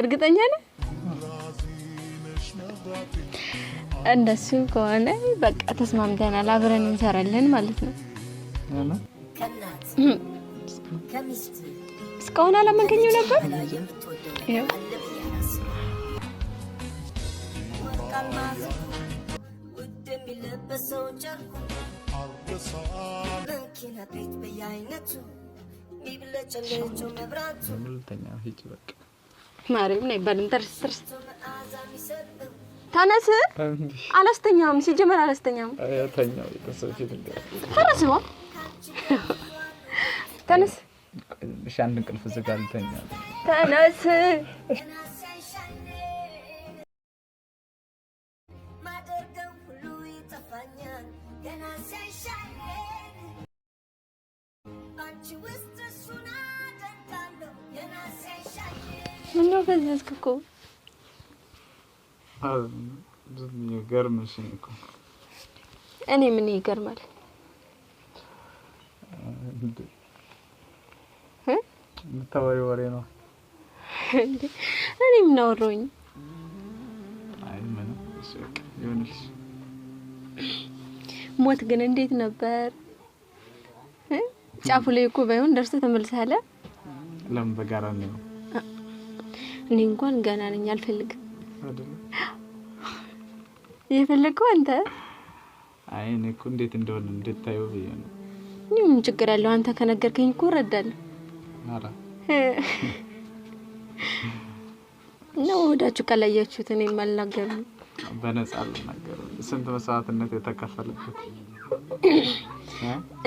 እርግጠኛ ነህ? እንደሱ ከሆነ በቃ ተስማምተናል አብረን እንሰራለን ማለት ነው እስካሁን አላመንከኝም ነበር ማርያም ነይ ባልንተርስ ታነስ አላስተኛም ሲጀመር አላስተኛም አያተኛው የተሰፊ ነገር ተነስዋ ተነስ ሻንድ እንቅልፍ ዘጋልተኛ ተነስ ምነው ፈዘዝክኮ ገርምሽ እኮ እኔ ምን ይገርማል ምታወሪ ወሬ ነው እኔ ምን አወራኝ አይ ምን ይሆንልሽ ሞት ግን እንዴት ነበር ጫፉ ላይ እኮ ባይሆን ደርሰ ተመልሰሃል ለምን በጋራ ነው እኔ እንኳን ገና ነኝ አልፈልግም አይደል የፈለከው አንተ አይ እኔ እኮ እንዴት እንደሆነ እንድታየው ብዬሽ ነው ምን ችግር አለው አንተ ከነገርከኝ እኮ እረዳለሁ አላ ነው ወዳችሁ ካላያችሁት እኔ ማልናገር በነፃ ልናገር ስንት መስዋዕትነት የተከፈለበት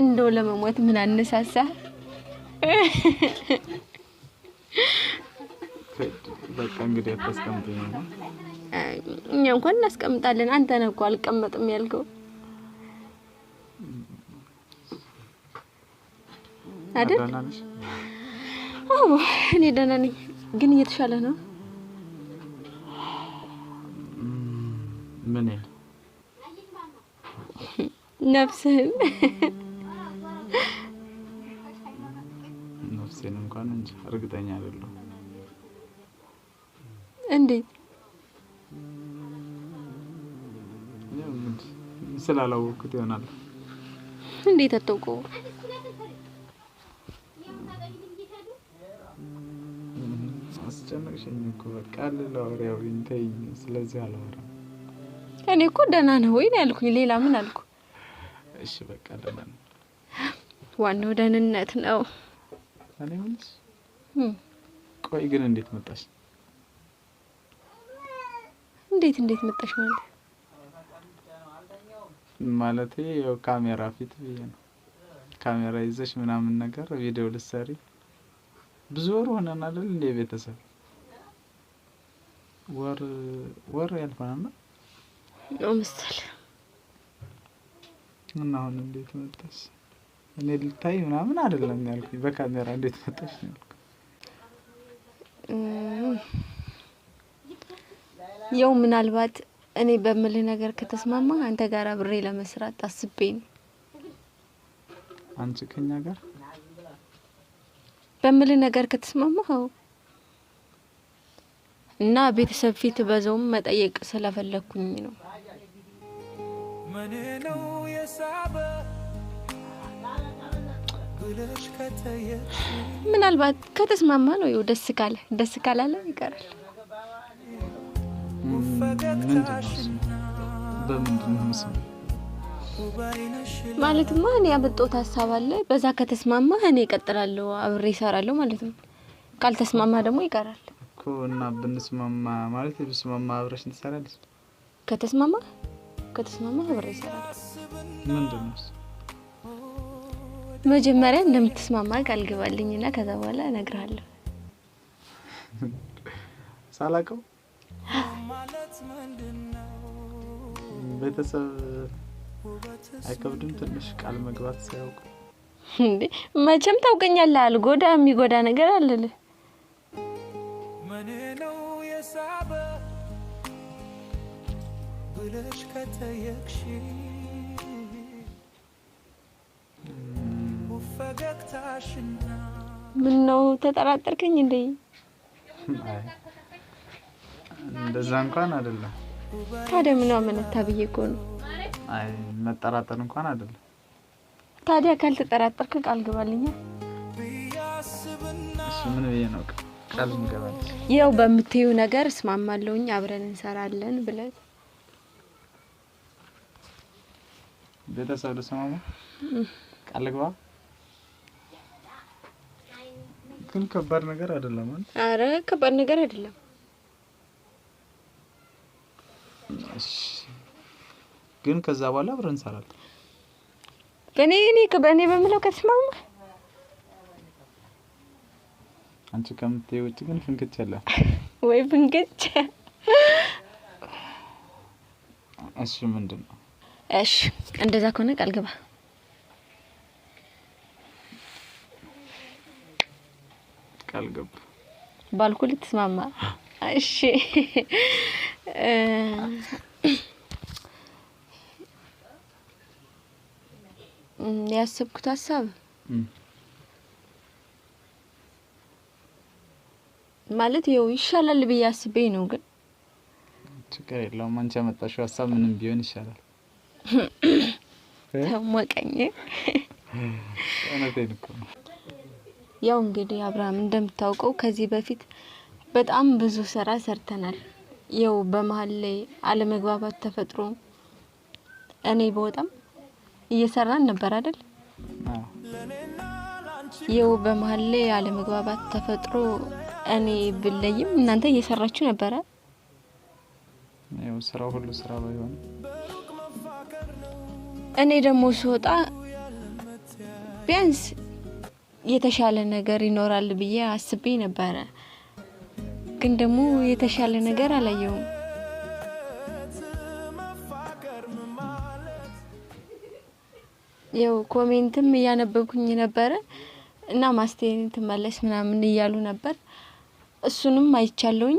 እንደው ለመሞት ምን አነሳሳ በቃ እንግዲህ ተስቀምጠኝ እኛ እንኳን እናስቀምጣለን አንተ ነህ እኮ አልቀመጥም ያልከው አይደል አዎ እኔ ደህና ነኝ ግን እየተሻለ ነው ምን ነፍስህን ነፍሴን እንኳን እንጂ እርግጠኛ አይደለሁ እንዴት ስላላወኩት ይሆናል እንዴት አትወቀው አስጨነቅሽኝ እኮ በቃ ለወሬው እንተይ ስለዚህ አላወራም እኔ እኮ ደህና ነህ ወይ ነው ያልኩኝ ሌላ ምን አልኩ እሺ በቃ ደህና ነኝ ዋናው ደህንነት ነው እኔ ምንስ ቆይ ግን እንዴት መጣሽ እንዴት መጣሽ ማለት ያው ካሜራ ፊት ብዬ ነው ካሜራ ይዘሽ ምናምን ነገር ቪዲዮ ልትሰሪ ብዙ ወር ሆነናል እንደ ቤተሰብ ወር ያልፋና ነው መሰል እና አሁን እንዴት መጣሽ እኔ ልታይ ምናምን አይደለም ያልኩኝ በካሜራ እንዴት መጣሽ ነው ያው ምናልባት እኔ በመለ ነገር ከተስማማ አንተ ጋር አብሬ ለመስራት አስቤ ነው አንቺ ከኛ ጋር በመለ ነገር ከተስማማው እና ቤተሰብ ፊት በዛውም መጠየቅ ስለፈለኩኝ ነው ማነው የሳበ ብለሽ ከተየሽ ምናልባት ከተስማማ ነው ይው ደስ ካላለ ይቀራል በምንድነው ማለትማ እኔ ያመጣሁት ሐሳብ አለ በዛ ከተስማማ እኔ እቀጥላለሁ አብሬ እሰራለሁ ማለት ነው ካልተስማማ ደግሞ ይቀራል እኮ እና ብንስማማ ማለት ብንስማማ አብረሽ እንሰራለን ከተስማማ አብሬ እሰራለሁ ምንድነው መጀመሪያ እንደምትስማማ ቃል ግባልኝና ከዛ በኋላ እነግርሃለሁ ሳላቀው ቤተሰብ አይከብድም ትንሽ ቃል መግባት ሳይውቁ እንዴ መቼም ታውቀኛለህ አልጎዳ የሚጎዳ ነገር አለለ ማነው የሳበ ብለሽ ከተየክሽ ፈገግታሽና ምን ነው ተጠራጠርከኝ እንዴ? አይ እንደዛ እንኳን አይደለም። ታዲያ ምን አመነታ ብዬ እኮ ነው። አይ መጠራጠር እንኳን አይደለም። ታዲያ ካልተጠራጠርክ ቃል ግባልኛ። እሺ ምን ብዬ ነው ቃል ምገባል? ያው በምትዩ ነገር እስማማለሁኝ አብረን እንሰራለን ብለህ ቤተሰብ ልስማማ ቃል ግባ። ግን ከባድ ነገር አይደለም ማለት። አረ ከባድ ነገር አይደለም። እሺ ግን ከዛ በኋላ አብረን እንሰራለን። በእኔ በምለው ከተስማማ አንቺ ከምትይው ውጭ ግን ፍንክች የለም ወይ ፍንክች? እሺ ምንድነው? እሺ እንደዛ ከሆነ ቃል ግባ። ቃል ገባ ባልኩ ልትስማማ? እሺ ያሰብኩት ሀሳብ ማለት ይኸው ይሻላል ብዬ አስቤ ነው። ግን ችግር የለውም አንቺ ያመጣሽው ሀሳብ ምንም ቢሆን ይሻላል። ተሞቀኝ እውነቴን እኮ ነው። ያው እንግዲህ አብርሃም እንደምታውቀው ከዚህ በፊት በጣም ብዙ ስራ ሰርተናል። ያው በመሃል ላይ አለመግባባት ተፈጥሮ እኔ በወጣም እየሰራን ነበር አይደል? ያው በመሃል ላይ አለመግባባት ተፈጥሮ እኔ ብለይም እናንተ እየሰራችሁ ነበር። ያው ስራው ሁሉ ስራ ባይሆን እኔ ደግሞ ስወጣ ቢያንስ የተሻለ ነገር ይኖራል ብዬ አስቤ ነበር። ግን ደግሞ የተሻለ ነገር አላየሁም። ያው ኮሜንትም እያነበብኩኝ ነበር እና ማስተያየት መለስ ምናምን እያሉ ነበር። እሱንም አይቻለሁኝ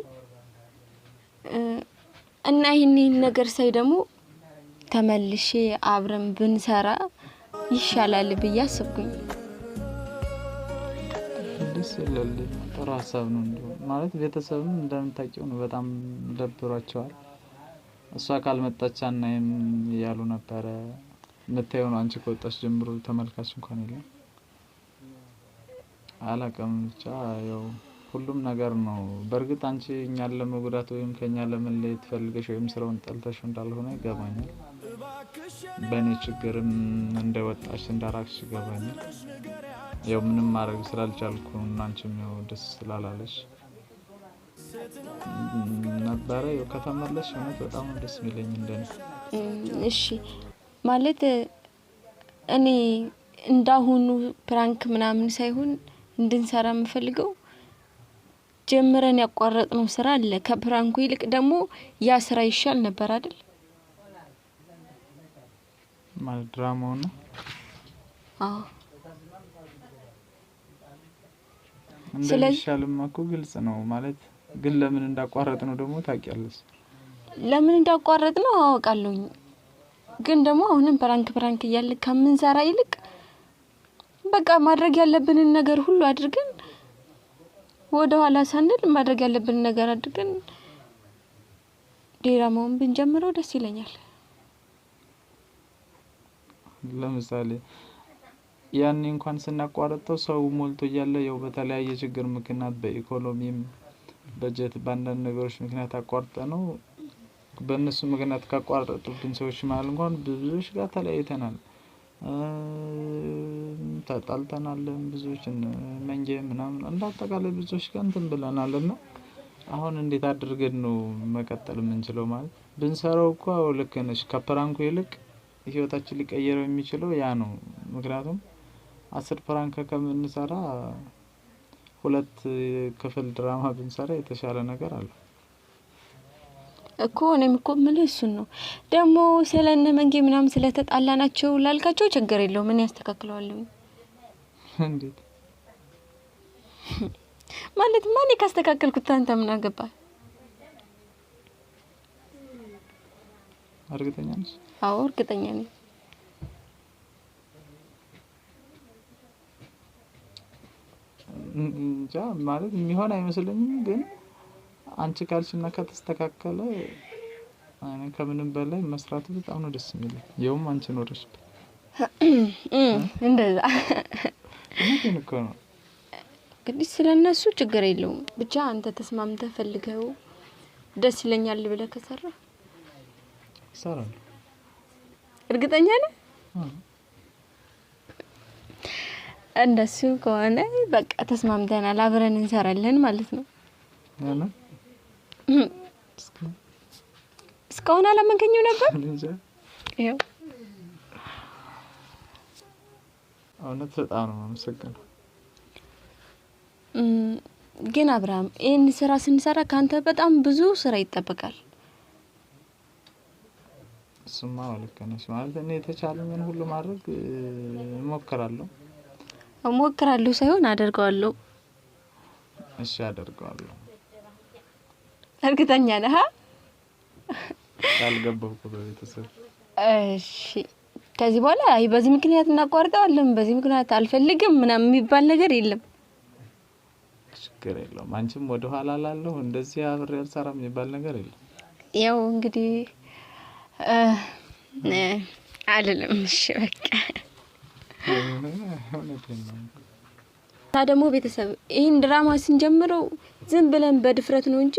እና ይሄን ነገር ሳይ ደግሞ ተመልሼ አብረን ብንሰራ ይሻላል ብዬ አስብኩኝ። ደስ ይላል። ጥሩ ሀሳብ ነው ማለት ቤተሰብም እንደምታውቂው ነው በጣም ደብሯቸዋል። እሷ ካልመጣች አናይም እያሉ ነበር። መታየው ነው አንቺ ከወጣሽ ጀምሮ ተመልካች እንኳን የለም። አላውቅም ብቻ ያው ሁሉም ነገር ነው። በእርግጥ አንቺ እኛን ለመጉዳት ወይም ከኛ ለመለየት ፈልገሽ ወይም ስራውን ጠልተሽ እንዳልሆነ ይገባኛል። በእኔ ችግርም እንደወጣሽ እንዳራክሽ ይገባኛል። ያው ምንም ማድረግ ስላልቻልኩ እና አንቺም ያው ደስ ስላላለሽ ነበረ። ያው ከተመለስሽ እውነት በጣም ደስ የሚለኝ እንደኔ። እሺ ማለት እኔ እንዳሁኑ ፕራንክ ምናምን ሳይሆን እንድንሰራ የምፈልገው ጀምረን ያቋረጥነው ስራ አለ። ከፕራንኩ ይልቅ ደግሞ ያ ስራ ይሻል ነበር አይደል? ማለት ድራማው ነው። አዎ እንደሚሻልም እኮ ግልጽ ነው ማለት ግን ለምን እንዳቋረጥነው ደግሞ ታውቂያለሽ። ለምን እንዳቋረጥነው አውቃለሁኝ። ግን ደግሞ አሁንም ፕራንክ እያለ ከምንሰራ ይልቅ በቃ ማድረግ ያለብንን ነገር ሁሉ አድርገን ወደ ኋላ ሳንል ማድረግ ያለብንን ነገር አድርገን ድራማውን ብንጀምረው ደስ ይለኛል። ለምሳሌ ያኔ እንኳን ስናቋርጠው ሰው ሞልቶ እያለ ያው በተለያየ ችግር ምክንያት በኢኮኖሚም በጀት ባንዳንድ ነገሮች ምክንያት አቋርጠነው በእነሱ ምክንያት ካቋረጡብን ሰዎች ማለት እንኳን ብዙዎች ጋር ተለያይተናል፣ ተጣልተናል። ብዙዎችን መንጀ ምናምን እንዳጠቃላይ ብዙዎች ጋር እንትን ብለናልና አሁን እንዴት አድርገን ነው መቀጠል የምንችለው? ማለት ብንሰራው እኮ ልክ ነሽ። ከፕራንኩ ይልቅ ህይወታችን ሊቀየረው የሚችለው ያ ነው። ምክንያቱም 10 ፕራንክ ከምንሰራ 2 ክፍል ድራማ ብንሰራ የተሻለ ነገር አለ እኮ። እኔም እኮ ምልህ እሱን ነው። ደግሞ ስለነ መንጌ ምናምን ስለተጣላናቸው ላልካቸው ችግር የለውም ምን ያስተካክለዋለሁ። እንዴት ማለት ማን ካስተካከልኩት አንተ ምን አገባ? እርግጠኛ ነሽ? አዎ እርግጠኛ ነኝ። እንጃ ማለት የሚሆን አይመስለኝም። ግን አንቺ ካልሽና ከተስተካከለ እኔ ከምንም በላይ መስራቱ በጣም ነው ደስ የሚለኝ። የውም አንቺ ኖርሽ እንደዛ ምን እኮ ነው እንግዲህ ስለነሱ ችግር የለውም። ብቻ አንተ ተስማምተህ ፈልገው ደስ ይለኛል ብለህ ከሰራ ሰራን። እርግጠኛ ነህ? እንደሱ ከሆነ በቃ ተስማምተናል፣ አብረን እንሰራለን ማለት ነው። ያና እስካሁን አላመንከኝም ነበር? ይኸው እውነት በጣም ነው የማመሰግነው። ግን አብርሃም ይሄን ስራ ስንሰራ ካንተ በጣም ብዙ ስራ ይጠበቃል። ስማ ወልከነሽ ማለት እኔ የተቻለኝን ሁሉ ማድረግ እሞክራለሁ ሳይሆን አደርጋለሁ። እሺ አደርጋለሁ። እርግጠኛ ነህ? ካልገባሁ በቤተሰብ እሺ ከዚህ በኋላ አይ በዚህ ምክንያት እናቋርጠዋለን፣ በዚህ ምክንያት አልፈልግም ምናምን የሚባል ነገር የለም። ችግር የለውም። አንቺም ወደ ኋላ ላለሁ እንደዚህ አብሬ አልሰራም የሚባል ነገር የለም። ያው እንግዲህ አይደለም። እሺ በቃ ታደሞ ቤተሰብ ይሄን ድራማ ስንጀምረው ዝም ብለን በድፍረት ነው እንጂ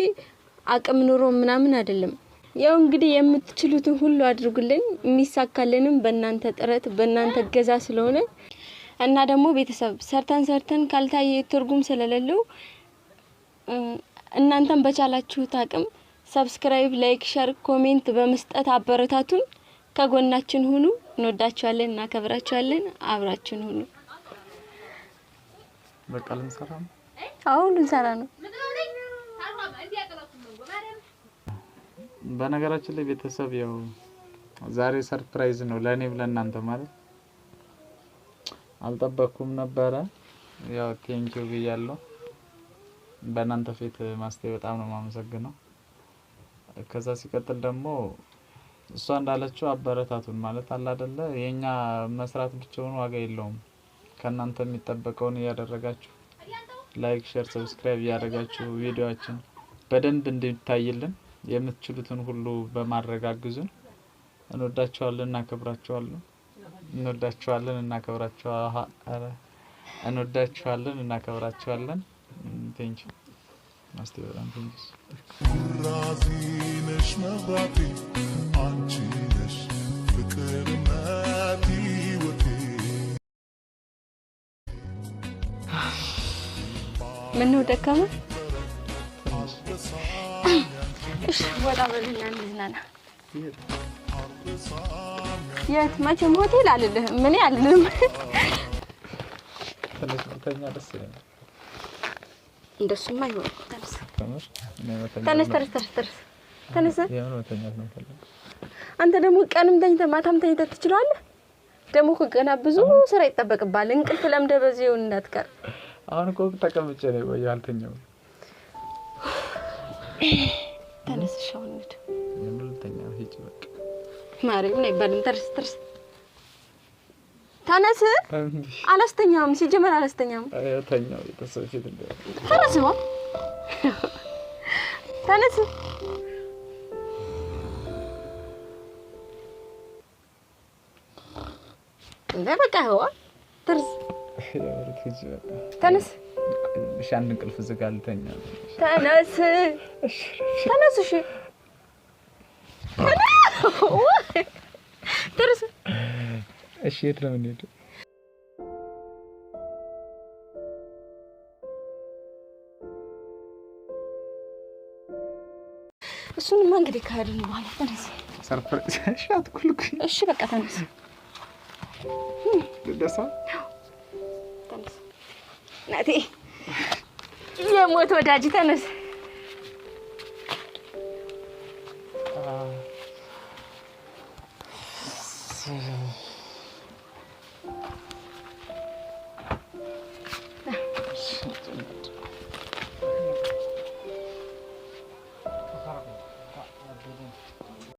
አቅም ኑሮ ምናምን አይደለም። ያው እንግዲህ የምትችሉትን ሁሉ አድርጉልን፣ የሚሳካልንም በእናንተ ጥረት በእናንተ ገዛ ስለሆነ እና ደግሞ ቤተሰብ ሰርተን ካልታየ ትርጉም ስለሌለው እናንተም በቻላችሁት አቅም ሰብስክራይብ፣ ላይክ፣ ሼር፣ ኮሜንት በመስጠት አበረታቱን። ከጎናችን ሁኑ። እንወዳችኋለን፣ እናከብራችኋለን። አብራችን ሁኑ። በቃ ልንሰራ ነው። አሁን ልንሰራ ነው። በነገራችን ላይ ቤተሰብ ያው ዛሬ ሰርፕራይዝ ነው ለኔም ለእናንተ ማለት አልጠበቅኩም ነበረ። ያው ቴንኪው ብያለሁ። በእናንተ ፊት ማስቴ በጣም ነው የማመሰግነው። ከዛ ሲቀጥል ደግሞ እሷ እንዳለችው አበረታቱን ማለት አለ አይደለ? የኛ መስራት ብቻውን ዋጋ የለውም። ከናንተ የሚጠበቀውን ያደረጋችሁ ላይክ፣ ሼር፣ ሰብስክራይብ ያደረጋችሁ ቪዲዮአችን በደንብ እንዲታይልን የምትችሉትን ሁሉ በማረጋግዙን እንወዳችኋለን፣ እናከብራችኋለን። ቴንኪ ማስቴ በጣም ቴንኪ። ራዚነሽ መብራቴ አንቺ ነሽ ፍቅርና ሕይወቴ። ምነው ደከመ? እሺ ወጣ በልና እንዝናና። የት? መቼም ሆቴል አልልህም። ምን ያልልም ተነስተኛ ደስ ይላል። እንደሱማ ይሆን። ተነስ። አንተ ደግሞ ቀንም ተኝተህ ማታም ተኝተህ ትችላለህ። ደግሞ ገና ብዙ ስራ ይጠበቅብሃል። እንቅልፍ ለምደህ በዚሁ እንዳትቀር። አሁን እኮ ተቀምጬ ነው ወይ አልተኛውም። ተነስ ሻውንድ የምልተኛ ሂጅ በቃ ማርያም ነይ ባልን ተርስ ተነስ። አላስተኛም ሲጀመር አላስተኛም። ተኛው የተሰፊት እንደ ተነስ እንደ በቃ ሆ ተርስ ያወርክ ሂጅ በቃ ተነስ። እሺ አንድ እንቅልፍ ዝጋልተኛ ተነስ። እሺ ተነስ። እሺ የት ነው የምንሄደው? እሱንማ እንግዲህ ካሄድን በኋላ ተነስ። ሰርፕራይዝ ሻት ኩልኩኝ። እሺ በቃ ተነስ። ደሳ ተነስ ናቲ የሞት ወዳጅ ተነስ።